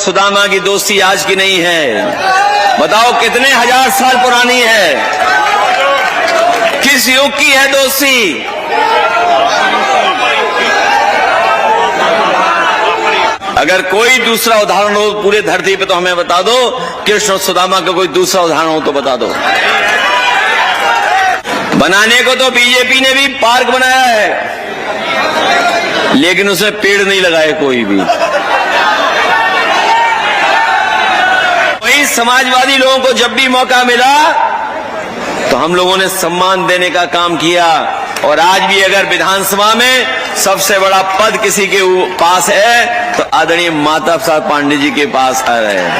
सुदामा की दोस्ती आज की नहीं है। बताओ कितने हजार साल पुरानी है, किस युग की है दोस्ती। अगर कोई दूसरा उदाहरण हो पूरे धरती पे तो हमें बता दो। कृष्ण और सुदामा का कोई दूसरा उदाहरण हो तो बता दो। बनाने को तो बीजेपी ने भी पार्क बनाया है, लेकिन उसमें पेड़ नहीं लगाए कोई भी। वही समाजवादी लोगों को जब भी मौका मिला तो हम लोगों ने सम्मान देने का काम किया। और आज भी अगर विधानसभा में सबसे बड़ा पद किसी के पास है तो आदरणीय माता साहब पांडे जी के पास आ रहे हैं।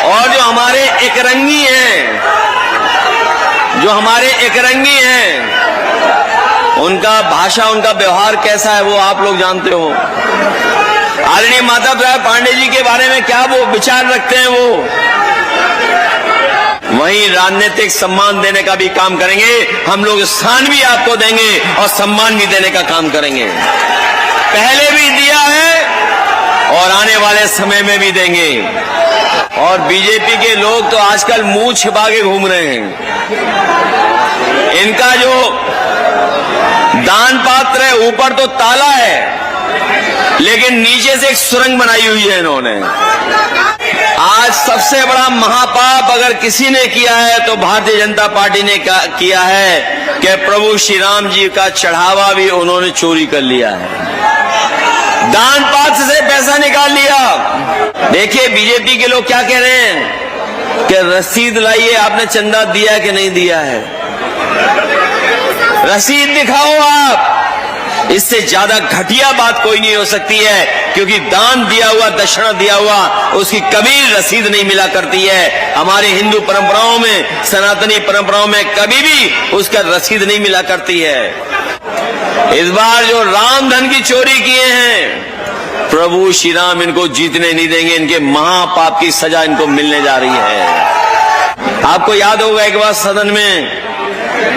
और जो हमारे एकरंगी हैं, उनका भाषा, उनका व्यवहार कैसा है वो आप लोग जानते हो। आदरणीय माता साहब पांडे जी के बारे में क्या वो विचार रखते हैं, वो वहीं राजनीतिक सम्मान देने का भी काम करेंगे। हम लोग स्थान भी आपको देंगे और सम्मान भी देने का काम करेंगे। पहले भी दिया है और आने वाले समय में भी देंगे। और बीजेपी के लोग तो आजकल मुंह छिपा के घूम रहे हैं। इनका जो दान पात्र है ऊपर तो ताला है, लेकिन नीचे से एक सुरंग बनाई हुई है इन्होंने। आज सबसे बड़ा महापाप अगर किसी ने किया है तो भारतीय जनता पार्टी ने किया है कि प्रभु श्री राम जी का चढ़ावा भी उन्होंने चोरी कर लिया है, दान पात्र से पैसा निकाल लिया। देखिए बीजेपी के लोग क्या कह रहे हैं कि रसीद लाइए, आपने चंदा दिया है कि नहीं दिया है, रसीद दिखाओ आप। इससे ज्यादा घटिया बात कोई नहीं हो सकती है, क्योंकि दान दिया हुआ, दक्षिणा दिया हुआ, उसकी कभी रसीद नहीं मिला करती है। हमारे हिंदू परंपराओं में, सनातनी परंपराओं में कभी भी उसका रसीद नहीं मिला करती है। इस बार जो राम धन की चोरी किए हैं, प्रभु श्री राम इनको जीतने नहीं देंगे। इनके महापाप की सजा इनको मिलने जा रही है। आपको याद होगा एक बार सदन में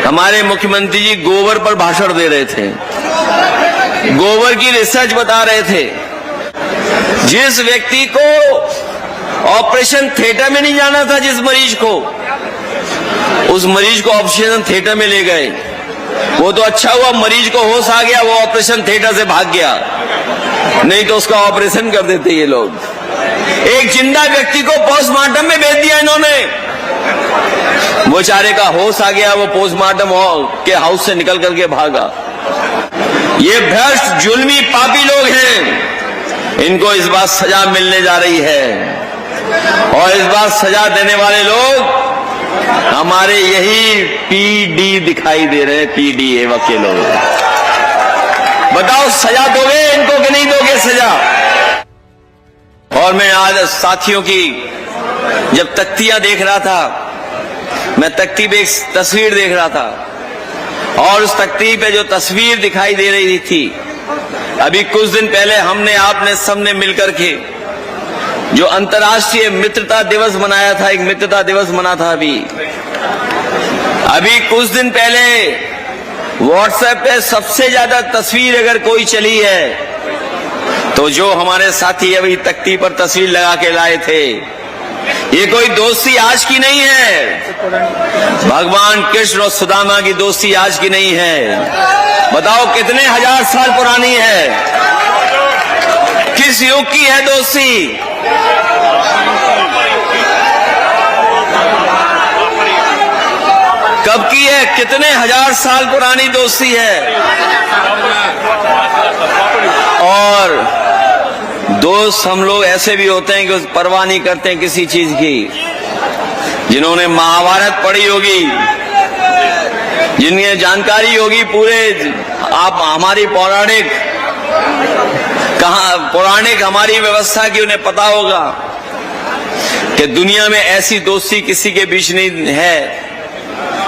हमारे मुख्यमंत्री जी गोबर पर भाषण दे रहे थे, गोबर की रिसर्च बता रहे थे। जिस व्यक्ति को ऑपरेशन थिएटर में नहीं जाना था, जिस मरीज को, उस मरीज को ऑपरेशन थिएटर में ले गए। वो तो अच्छा हुआ मरीज को होश आ गया, वो ऑपरेशन थिएटर से भाग गया, नहीं तो उसका ऑपरेशन कर देते ये लोग। एक जिंदा व्यक्ति को पोस्टमार्टम में भेज दिया इन्होंने, वो बेचारे का होश आ गया, वो पोस्टमार्टम के हाउस से निकल करके भागा। ये भ्रष्ट जुल्मी पापी लोग हैं, इनको इस बार सजा मिलने जा रही है। और इस बार सजा देने वाले लोग हमारे यही पीडी दिखाई दे रहे हैं, पीडी वकील लोग। बताओ सजा दोगे इनको कि नहीं दोगे सजा। और मैं आज साथियों की जब तख्तियां देख रहा था, मैं तख्ती पे एक तस्वीर देख रहा था, और उस तख्ती पे जो तस्वीर दिखाई दे रही थी, अभी कुछ दिन पहले हमने, आपने, सबने मिलकर के जो अंतर्राष्ट्रीय मित्रता दिवस मनाया था, एक मित्रता दिवस मना था। अभी कुछ दिन पहले व्हाट्सएप पे सबसे ज्यादा तस्वीर अगर कोई चली है तो जो हमारे साथी अभी तख्ती पर तस्वीर लगा के लाए थे। ये कोई दोस्ती आज की नहीं है, भगवान कृष्ण और सुदामा की दोस्ती आज की नहीं है। बताओ कितने हजार साल पुरानी है, किस युग की है दोस्ती। कब की है, कितने हजार साल पुरानी दोस्ती है। और दोस्त हम लोग ऐसे भी होते हैं कि परवाह नहीं करते हैं किसी चीज की। जिन्होंने महाभारत पढ़ी होगी, जिन्हें जानकारी होगी पूरे, आप हमारी पौराणिक हमारी व्यवस्था की, उन्हें पता होगा कि दुनिया में ऐसी दोस्ती किसी के बीच नहीं है।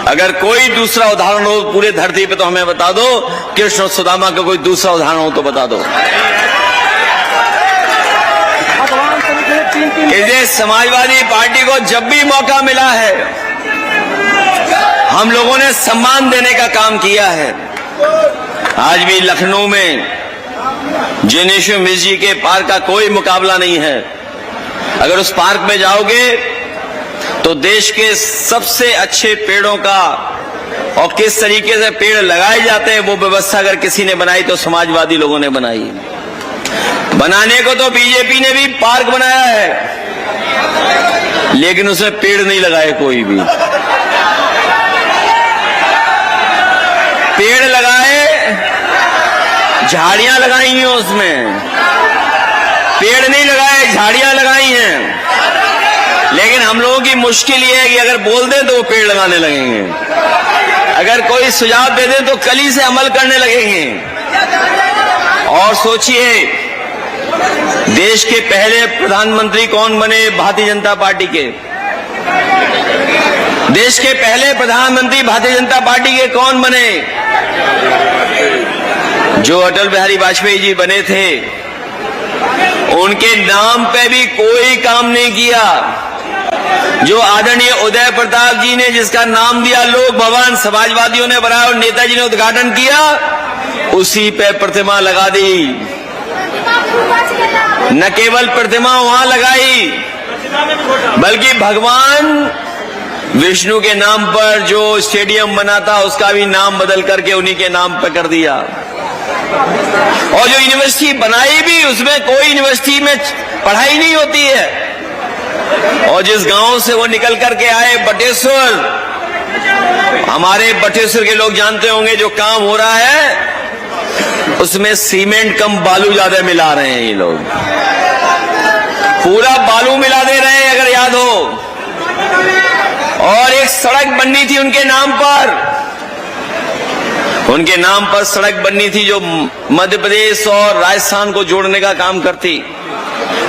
अगर कोई दूसरा उदाहरण हो पूरे धरती पे तो हमें बता दो। कृष्ण और सुदामा का कोई दूसरा उदाहरण हो तो बता दो। इसे समाजवादी पार्टी को जब भी मौका मिला है, हम लोगों ने सम्मान देने का काम किया है। आज भी लखनऊ में जिनेश्वर मिश्र जी के पार्क का कोई मुकाबला नहीं है। अगर उस पार्क में जाओगे तो देश के सबसे अच्छे पेड़ों का और किस तरीके से पेड़ लगाए जाते हैं वो व्यवस्था अगर किसी ने बनाई तो समाजवादी लोगों ने बनाई। बनाने को तो बीजेपी ने भी पार्क बनाया है, लेकिन उसमें पेड़ नहीं लगाए कोई भी। पेड़ लगाए, झाड़ियां लगाई हैं उसमें, पेड़ नहीं लगाए, झाड़ियां लगाई हैं। लेकिन हम लोगों की मुश्किल ये है कि अगर बोल दें तो वो पेड़ लगाने लगेंगे, अगर कोई सुझाव दे दें तो कली से अमल करने लगेंगे। और सोचिए, देश के पहले प्रधानमंत्री कौन बने? भारतीय जनता पार्टी के। देश के पहले प्रधानमंत्री भारतीय जनता पार्टी के कौन बने? जो अटल बिहारी वाजपेयी जी बने थे, उनके नाम पे भी कोई काम नहीं किया। जो आदरणीय उदय प्रताप जी ने जिसका नाम दिया लोक भवन, समाजवादियों ने बनाया और नेताजी ने उद्घाटन किया, उसी पे प्रतिमा लगा दी। न केवल प्रतिमा वहां लगाई, बल्कि भगवान विष्णु के नाम पर जो स्टेडियम बना था उसका भी नाम बदल करके उन्हीं के नाम पर कर दिया। और जो यूनिवर्सिटी बनाई भी, उसमें कोई यूनिवर्सिटी में पढ़ाई नहीं होती है। और जिस गांव से वो निकल करके आए, बटेश्वर, हमारे बटेश्वर के लोग जानते होंगे जो काम हो रहा है उसमें सीमेंट कम बालू ज्यादा मिला रहे हैं ये लोग, पूरा बालू मिला दे रहे हैं अगर याद हो। और एक सड़क बननी थी उनके नाम पर, उनके नाम पर सड़क बननी थी जो मध्य प्रदेश और राजस्थान को जोड़ने का काम करती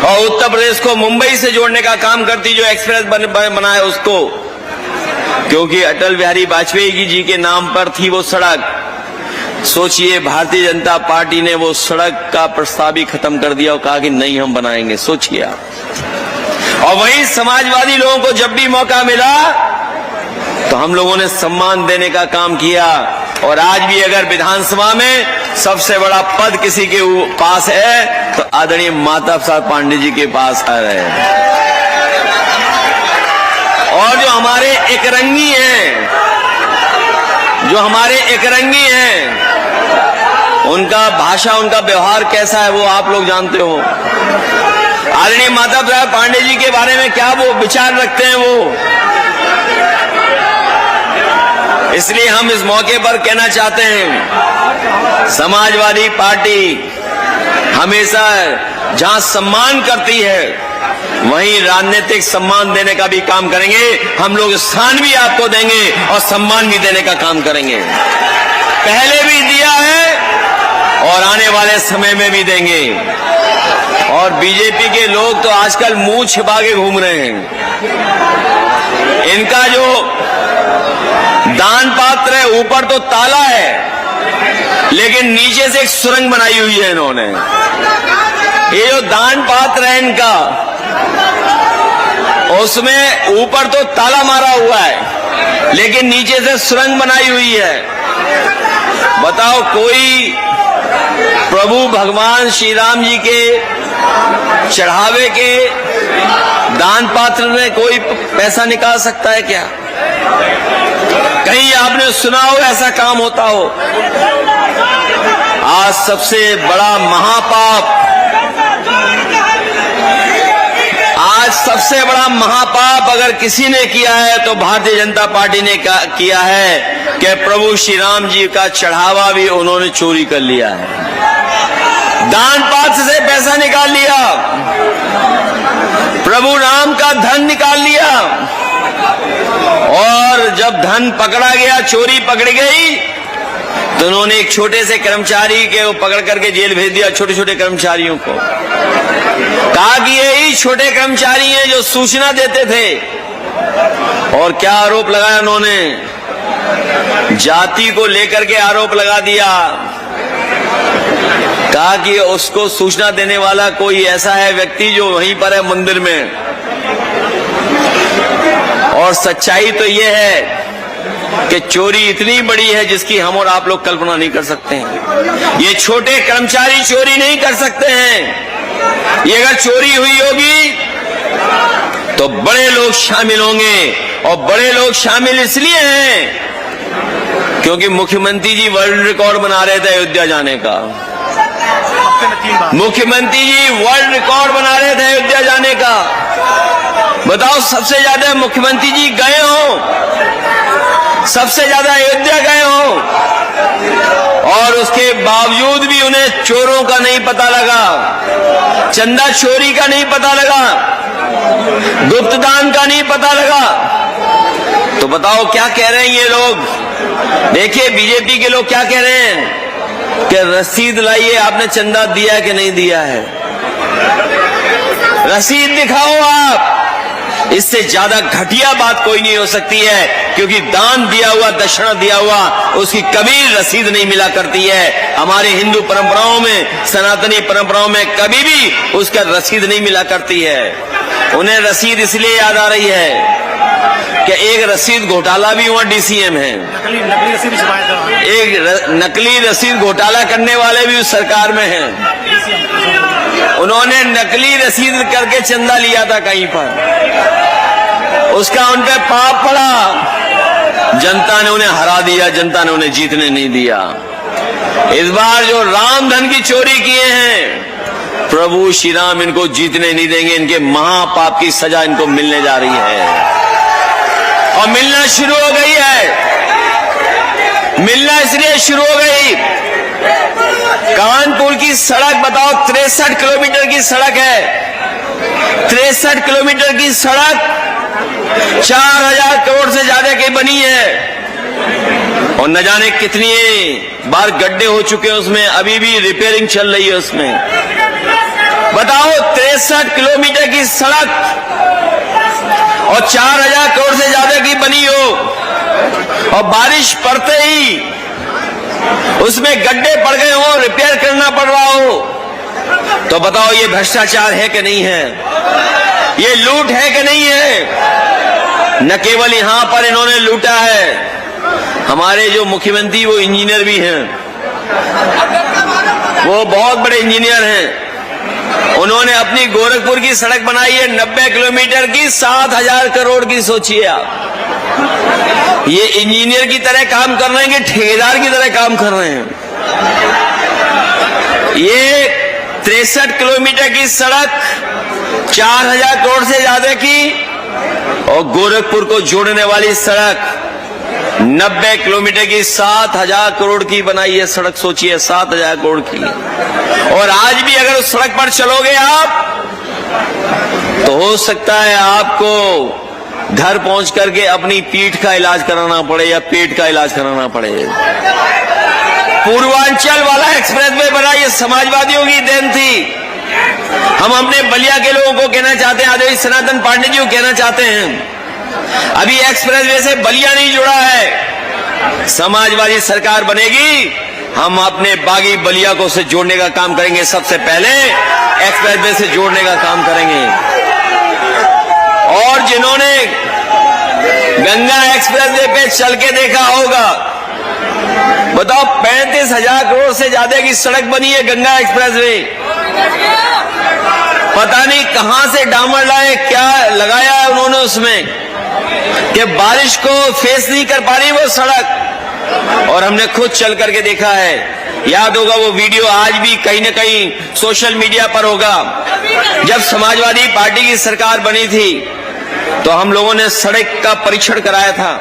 और उत्तर प्रदेश को मुंबई से जोड़ने का काम करती, जो एक्सप्रेस बना है उसको, क्योंकि अटल बिहारी वाजपेयी जी के नाम पर थी वो सड़क। सोचिए, भारतीय जनता पार्टी ने वो सड़क का प्रस्ताव ही खत्म कर दिया और कहा कि नहीं हम बनाएंगे। सोचिए आप। और वहीं समाजवादी लोगों को जब भी मौका मिला तो हम लोगों ने सम्मान देने का काम किया। और आज भी अगर विधानसभा में सबसे बड़ा पद किसी के पास है तो आदरणीय माता प्रसाद पांडे जी के पास आ रहे हैं। और जो हमारे एकरंगी हैं, जो हमारे एकरंगी हैं, उनका भाषा, उनका व्यवहार कैसा है वो आप लोग जानते हो। आदरणीय माता प्रसाद पांडे जी के बारे में क्या वो विचार रखते हैं वो। इसलिए हम इस मौके पर कहना चाहते हैं, समाजवादी पार्टी हमेशा जहां सम्मान करती है वहीं राजनीतिक सम्मान देने का भी काम करेंगे। हम लोग स्थान भी आपको देंगे और सम्मान भी देने का काम करेंगे। पहले भी दिया है और आने वाले समय में भी देंगे। और बीजेपी के लोग तो आजकल मुंह छिपा के घूम रहे हैं। इनका जो दान पात्र है ऊपर तो ताला है, लेकिन नीचे से एक सुरंग बनाई हुई है इन्होंने। ये जो दान पात्र है इनका, उसमें ऊपर तो ताला मारा हुआ है, लेकिन नीचे से सुरंग बनाई हुई है। बताओ, कोई प्रभु भगवान श्री राम जी के चढ़ावे के दान पात्र में कोई पैसा निकाल सकता है क्या? कहीं आपने सुना हो ऐसा काम होता हो? आज सबसे बड़ा महापाप, आज सबसे बड़ा महापाप अगर किसी ने किया है तो भारतीय जनता पार्टी ने किया है कि प्रभु श्री राम जी का चढ़ावा भी उन्होंने चोरी कर लिया है। दान पात्र से पैसा निकाल लिया, प्रभु राम का धन निकाल लिया। और जब धन पकड़ा गया, चोरी पकड़ी गई, तो उन्होंने एक छोटे से कर्मचारी के वो पकड़ करके जेल भेज दिया। छोटे छोटे कर्मचारियों को कहा कि यही छोटे कर्मचारी हैं जो सूचना देते थे। और क्या आरोप लगाया उन्होंने? जाति को लेकर के आरोप लगा दिया। कहा कि उसको सूचना देने वाला कोई ऐसा है व्यक्ति जो वहीं पर है मंदिर में। और सच्चाई तो ये है कि चोरी इतनी बड़ी है जिसकी हम और आप लोग कल्पना नहीं कर सकते हैं। ये छोटे कर्मचारी चोरी नहीं कर सकते हैं। ये अगर चोरी हुई होगी तो बड़े लोग शामिल होंगे, और बड़े लोग शामिल इसलिए हैं क्योंकि मुख्यमंत्री जी वर्ल्ड रिकॉर्ड बना रहे थे अयोध्या जाने का। मुख्यमंत्री जी वर्ल्ड रिकॉर्ड बना रहे थे अयोध्या जाने का। बताओ, सबसे ज्यादा मुख्यमंत्री जी गए हो, सबसे ज्यादा अयोध्या गए हो, और उसके बावजूद भी उन्हें चोरों का नहीं पता लगा, चंदा चोरी का नहीं पता लगा, गुप्त दान का नहीं पता लगा। तो बताओ क्या कह रहे हैं ये लोग। देखिए बीजेपी के लोग क्या कह रहे हैं कि रसीद लाइए, आपने चंदा दिया कि नहीं दिया है, रसीद दिखाओ आप। इससे ज्यादा घटिया बात कोई नहीं हो सकती है, क्योंकि दान दिया हुआ, दक्षिणा दिया हुआ, उसकी कभी रसीद नहीं मिला करती है। हमारे हिंदू परंपराओं में, सनातनी परंपराओं में कभी भी उसका रसीद नहीं मिला करती है। उन्हें रसीद इसलिए याद आ रही है कि एक रसीद घोटाला भी वहां डीसीएम है, नकली रसीद छपाया था। एक नकली रसीद घोटाला करने वाले भी उस सरकार में हैं। उन्होंने नकली रसीद करके चंदा लिया था कहीं पर, उसका उन पे पाप पड़ा, जनता ने उन्हें हरा दिया, जनता ने उन्हें जीतने नहीं दिया। इस बार जो राम धन की चोरी किए हैं, प्रभु श्री राम इनको जीतने नहीं देंगे। इनके महापाप की सजा इनको मिलने जा रही है, और मिलना शुरू हो गई है। मिलना इसलिए शुरू हो गई, कानपुर की सड़क बताओ, 63 किलोमीटर की सड़क है, 63 किलोमीटर की सड़क 4000 करोड़ से ज्यादा की बनी है, और न जाने कितनी बार गड्ढे हो चुके हैं उसमें, अभी भी रिपेयरिंग चल रही है उसमें। बताओ, 63 किलोमीटर की सड़क और 4000 करोड़ से ज्यादा की बनी हो, और बारिश पड़ते ही उसमें गड्ढे पड़ गए हो, रिपेयर करना पड़ रहा हो, तो बताओ ये भ्रष्टाचार है कि नहीं है, ये लूट है कि नहीं है। न केवल यहां पर इन्होंने लूटा है, हमारे जो मुख्यमंत्री वो इंजीनियर भी हैं, वो बहुत बड़े इंजीनियर हैं। उन्होंने अपनी गोरखपुर की सड़क बनाई है 90 किलोमीटर की, 7000 करोड़ की। सोचिए आप, ये इंजीनियर की तरह काम कर रहे हैं कि ठेकेदार की तरह काम कर रहे हैं। ये 63 किलोमीटर की सड़क 4000 करोड़ से ज्यादा की, और गोरखपुर को जोड़ने वाली सड़क 90 किलोमीटर की 7000 करोड़ की बनाई है सड़क। सोचिए 7000 करोड़ की। और आज भी अगर उस सड़क पर चलोगे आप, तो हो सकता है आपको घर पहुंच करके अपनी पीठ का इलाज कराना पड़े या पेट का इलाज कराना पड़े। पूर्वांचल वाला एक्सप्रेस वे बना, ये समाजवादियों की देन थी। हम अपने बलिया के लोगों को कहना चाहते हैं, आदरणीय सनातन पांडे जी को कहना चाहते हैं, अभी एक्सप्रेस वे से बलिया नहीं जुड़ा है। समाजवादी सरकार बनेगी, हम अपने बागी बलिया को से जोड़ने का काम करेंगे। सबसे पहले एक्सप्रेस वे से जोड़ने का काम करेंगे। और जिन्होंने गंगा एक्सप्रेस वे पे चल के देखा होगा, बताओ 35,000 करोड़ से ज्यादा की सड़क बनी है गंगा एक्सप्रेस वे। पता नहीं कहां से डामर लाए, क्या लगाया है उन्होंने उसमें कि बारिश को फेस नहीं कर पा रही वो सड़क। और हमने खुद चल करके देखा है, याद होगा वो वीडियो आज भी कहीं न कहीं सोशल मीडिया पर होगा। जब समाजवादी पार्टी की सरकार बनी थी तो हम लोगों ने सड़क का परीक्षण कराया था,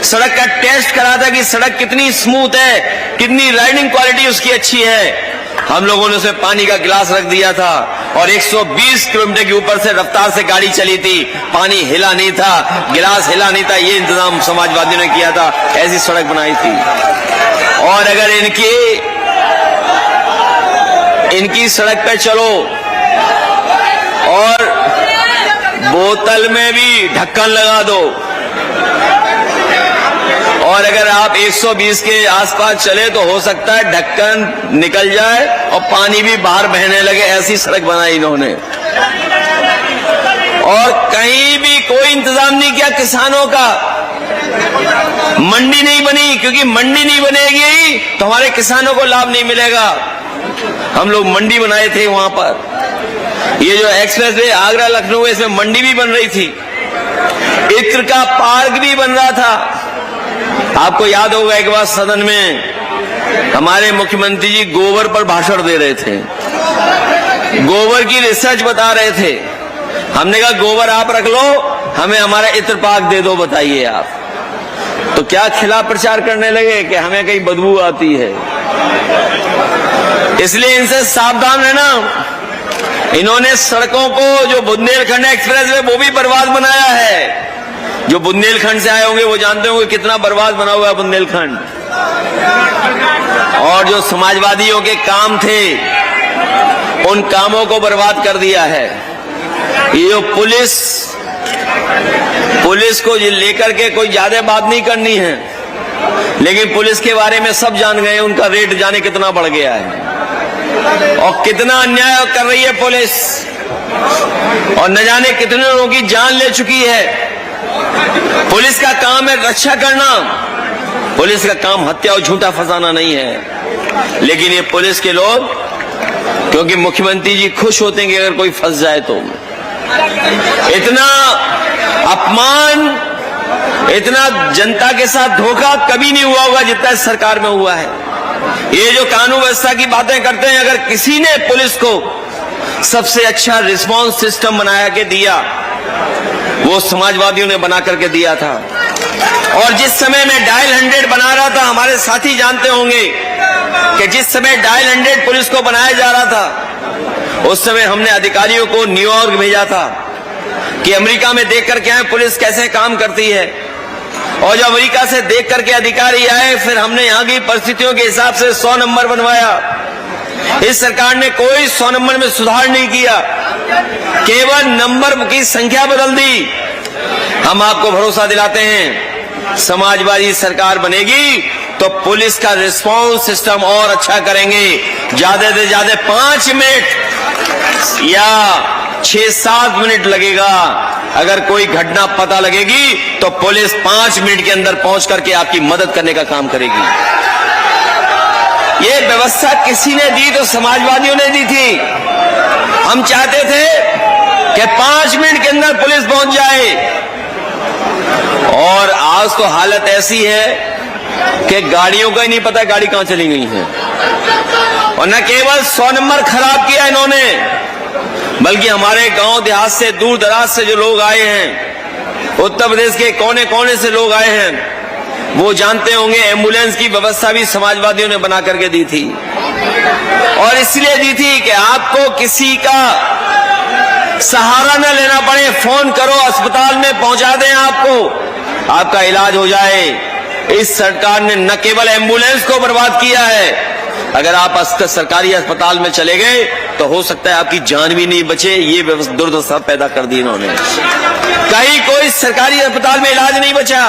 सड़क का टेस्ट करा था कि सड़क कितनी स्मूथ है, कितनी राइडिंग क्वालिटी उसकी अच्छी है। हम लोगों ने उसे पानी का गिलास रख दिया था, और 120 किलोमीटर के ऊपर से रफ्तार से गाड़ी चली थी, पानी हिला नहीं था, गिलास हिला नहीं था। ये इंतजाम समाजवादियों ने किया था, ऐसी सड़क बनाई थी। और अगर इनकी सड़क पे चलो और बोतल में भी ढक्कन लगा दो, और अगर आप 120 के आसपास चले तो हो सकता है ढक्कन निकल जाए और पानी भी बाहर बहने लगे। ऐसी सड़क बनाई इन्होंने, और कहीं भी कोई इंतजाम नहीं किया किसानों का। मंडी नहीं बनी, क्योंकि मंडी नहीं बनेगी तो हमारे किसानों को लाभ नहीं मिलेगा। हम लोग मंडी बनाए थे वहां पर। ये जो एक्सप्रेस वे आगरा लखनऊ, इसमें मंडी भी बन रही थी, इत्र का पार्क भी बन रहा था। आपको याद होगा एक बार सदन में हमारे मुख्यमंत्री जी गोबर पर भाषण दे रहे थे, गोबर की रिसर्च बता रहे थे। हमने कहा गोबर आप रख लो, हमें हमारा इत्र पार्क दे दो, बताइए आप। तो क्या खिलाफ प्रचार करने लगे कि हमें कहीं बदबू आती है। इसलिए इनसे सावधान रहना। इन्होंने सड़कों को, जो बुंदेलखंड एक्सप्रेस वे, वो भी बर्बाद बनाया है। जो बुंदेलखंड से आए होंगे वो जानते होंगे कितना बर्बाद बना हुआ है बुंदेलखंड। और जो समाजवादियों के काम थे उन कामों को बर्बाद कर दिया है। ये जो पुलिस को लेकर के कोई ज्यादा बात नहीं करनी है, लेकिन पुलिस के बारे में सब जान गए, उनका रेट जाने कितना बढ़ गया है और कितना अन्याय कर रही है पुलिस, और न जाने कितने लोगों की जान ले चुकी है। पुलिस का काम है रक्षा करना, पुलिस का काम हत्या और झूठा फंसाना नहीं है। लेकिन ये पुलिस के लोग, क्योंकि मुख्यमंत्री जी खुश होते हैं कि अगर कोई फंस जाए तो, इतना अपमान, इतना जनता के साथ धोखा कभी नहीं हुआ होगा जितना इस सरकार में हुआ है। ये जो कानून व्यवस्था की बातें करते हैं, अगर किसी ने पुलिस को सबसे अच्छा रिस्पांस सिस्टम बना के दिया, वो समाजवादियों ने बना करके दिया था। और जिस समय में डायल 100 बना रहा था, हमारे साथी जानते होंगे कि जिस समय डायल 100 पुलिस को बनाया जा रहा था, उस समय हमने अधिकारियों को न्यूयॉर्क भेजा था कि अमेरिका में देख करके आए पुलिस कैसे काम करती है। और जब अमेरिका से देख करके अधिकारी आए, फिर हमने यहाँ की परिस्थितियों के हिसाब से 100 नंबर बनवाया। इस सरकार ने कोई 100 नंबर में सुधार नहीं किया, केवल नंबर की संख्या बदल दी। हम आपको भरोसा दिलाते हैं, समाजवादी सरकार बनेगी तो पुलिस का रिस्पांस सिस्टम और अच्छा करेंगे। ज्यादा से ज्यादा 5 मिनट या 6-7 मिनट लगेगा। अगर कोई घटना पता लगेगी तो पुलिस 5 मिनट के अंदर पहुंच करके आपकी मदद करने का काम करेगी। ये व्यवस्था किसी ने दी तो समाजवादियों ने दी थी। हम चाहते थे कि 5 मिनट के अंदर पुलिस पहुंच जाए, और आज तो हालत ऐसी है कि गाड़ियों का ही नहीं पता गाड़ी कहां चली गई है। और न केवल 100 नंबर खराब किया इन्होंने, बल्कि हमारे गांव देहात से, दूर दराज से जो लोग आए हैं, उत्तर प्रदेश के कोने कोने से लोग आए हैं, वो जानते होंगे एम्बुलेंस की व्यवस्था भी समाजवादियों ने बना करके दी थी। और इसलिए दी थी कि आपको किसी का सहारा न लेना पड़े, फोन करो, अस्पताल में पहुंचा दें आपको, आपका इलाज हो जाए। इस सरकार ने न केवल एम्बुलेंस को बर्बाद किया है, अगर आप सरकारी अस्पताल में चले गए तो हो सकता है आपकी जान भी नहीं बचे। ये दुर्दशा पैदा कर दी इन्होंने। कहीं कोई सरकारी अस्पताल में इलाज नहीं बचा।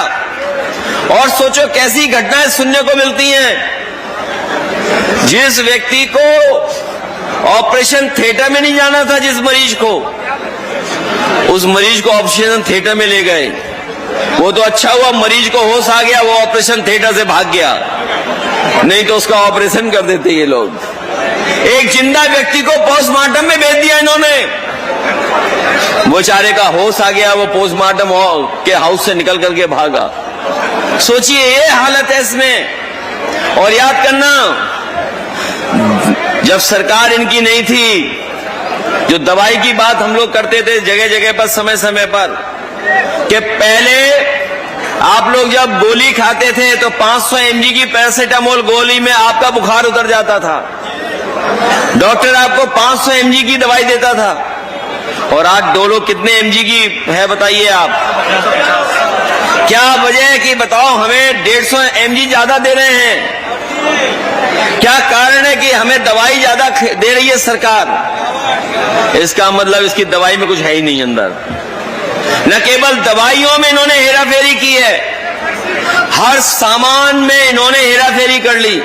और सोचो कैसी घटनाएं सुनने को मिलती हैं। जिस व्यक्ति को ऑपरेशन थिएटर में नहीं जाना था, जिस मरीज को, उस मरीज को ऑपरेशन थिएटर में ले गए। वो तो अच्छा हुआ मरीज को होश आ गया, वो ऑपरेशन थिएटर से भाग गया, नहीं तो उसका ऑपरेशन कर देते ये लोग। एक जिंदा व्यक्ति को पोस्टमार्टम में भेज दिया इन्होंने, वो बेचारे का होश आ गया, वो पोस्टमार्टम के हाउस से निकल करके भागा। सोचिए ये हालत है इसमें। और याद करना, जब सरकार इनकी नहीं थी, जो दवाई की बात हम लोग करते थे जगह जगह पर, समय समय पर, कि पहले आप लोग जब गोली खाते थे तो 500 mg की पैरासीटामोल गोली में आपका बुखार उतर जाता था। डॉक्टर आपको 500 mg की दवाई देता था। और आज डोलो कितने mg की है बताइए आप? क्या वजह है कि बताओ हमें 150 mg ज्यादा दे रहे हैं? क्या कारण है कि हमें दवाई ज्यादा दे रही है सरकार? इसका मतलब इसकी दवाई में कुछ है ही नहीं अंदर। न केवल दवाइयों में इन्होंने हेराफेरी की है, हर सामान में इन्होंने हेराफेरी कर ली।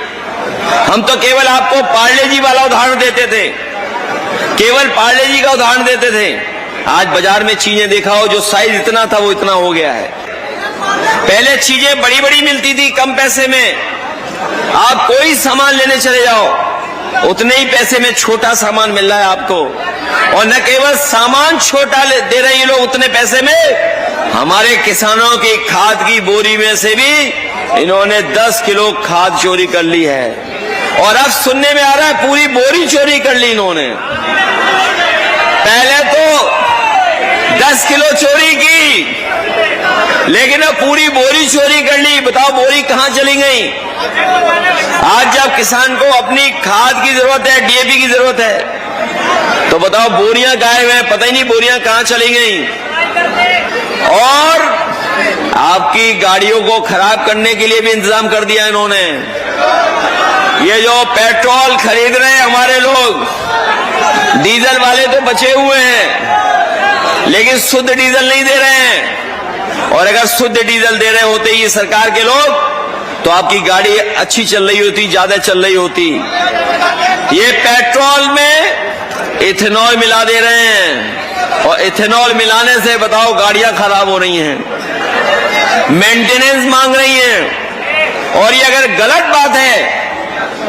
हम तो केवल आपको पार्ले जी वाला उदाहरण देते थे, केवल पार्ले जी का उदाहरण देते थे। आज बाजार में चीजें देखा हो, जो साइज इतना था वो इतना हो गया है। पहले चीजें बड़ी बड़ी मिलती थी कम पैसे में। आप कोई सामान लेने चले जाओ, उतने ही पैसे में छोटा सामान मिल रहा है आपको। और न केवल सामान छोटा दे रहे हैं लोग उतने पैसे में, हमारे किसानों की खाद की बोरी में से भी इन्होंने 10 किलो खाद चोरी कर ली है। और अब सुनने में आ रहा है पूरी बोरी चोरी कर ली इन्होंने। पहले तो 10 किलो चोरी की, लेकिन अब पूरी बोरी चोरी कर ली। बताओ बोरी कहां चली गई? आज जब किसान को अपनी खाद की जरूरत है, डीएपी की जरूरत है, तो बताओ बोरियां गायब हैं, पता ही नहीं बोरियां कहां चली गई। और आपकी गाड़ियों को खराब करने के लिए भी इंतजाम कर दिया इन्होंने। ये जो पेट्रोल खरीद रहे हैं हमारे लोग, डीजल वाले तो बचे हुए हैं, लेकिन शुद्ध डीजल नहीं दे रहे हैं। और अगर शुद्ध डीजल दे रहे होते ये सरकार के लोग, तो आपकी गाड़ी अच्छी चल रही होती, ज्यादा चल रही होती। ये पेट्रोल में इथेनॉल मिला दे रहे हैं, और इथेनॉल मिलाने से बताओ गाड़ियां खराब हो रही हैं, मेंटेनेंस मांग रही हैं। और ये अगर गलत बात है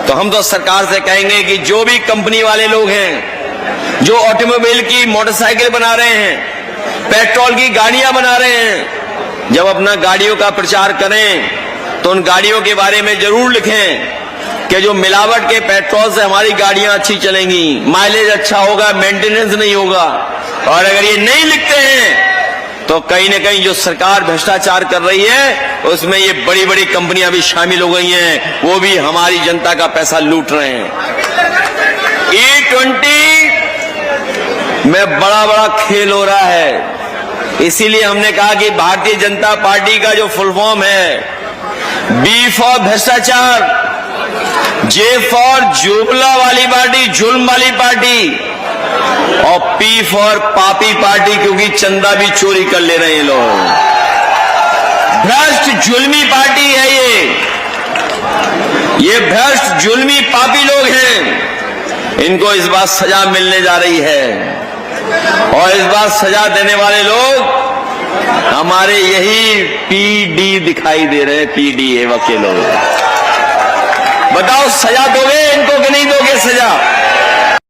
तो हम तो सरकार से कहेंगे कि जो भी कंपनी वाले लोग हैं, जो ऑटोमोबाइल की मोटरसाइकिल बना रहे हैं, पेट्रोल की गाड़ियां बना रहे हैं, जब अपना गाड़ियों का प्रचार करें तो उन गाड़ियों के बारे में जरूर लिखें कि जो मिलावट के पेट्रोल से हमारी गाड़ियां अच्छी चलेंगी, माइलेज अच्छा होगा, मेंटेनेंस नहीं होगा। और अगर ये नहीं लिखते हैं तो कहीं न कहीं जो सरकार भ्रष्टाचार कर रही है उसमें ये बड़ी बड़ी कंपनियां भी शामिल हो गई हैं, वो भी हमारी जनता का पैसा लूट रहे हैं। E20 में बड़ा बड़ा खेल हो रहा है। इसीलिए हमने कहा कि भारतीय जनता पार्टी का जो फुल फॉर्म है, बी फॉर भ्रष्टाचार, जे फॉर जुबला वाली पार्टी, जुल्म वाली पार्टी, और पी फॉर पापी पार्टी, क्योंकि चंदा भी चोरी कर ले रहे हैं लोग। भ्रष्ट जुल्मी पार्टी है ये भ्रष्ट जुल्मी पापी लोग हैं। इनको इस बार सजा मिलने जा रही है, और इस बार सजा देने वाले लोग हमारे यही पीडी दिखाई दे रहे हैं, पीडी है वकील लोग। बताओ सजा दोगे इनको कि नहीं दोगे सजा?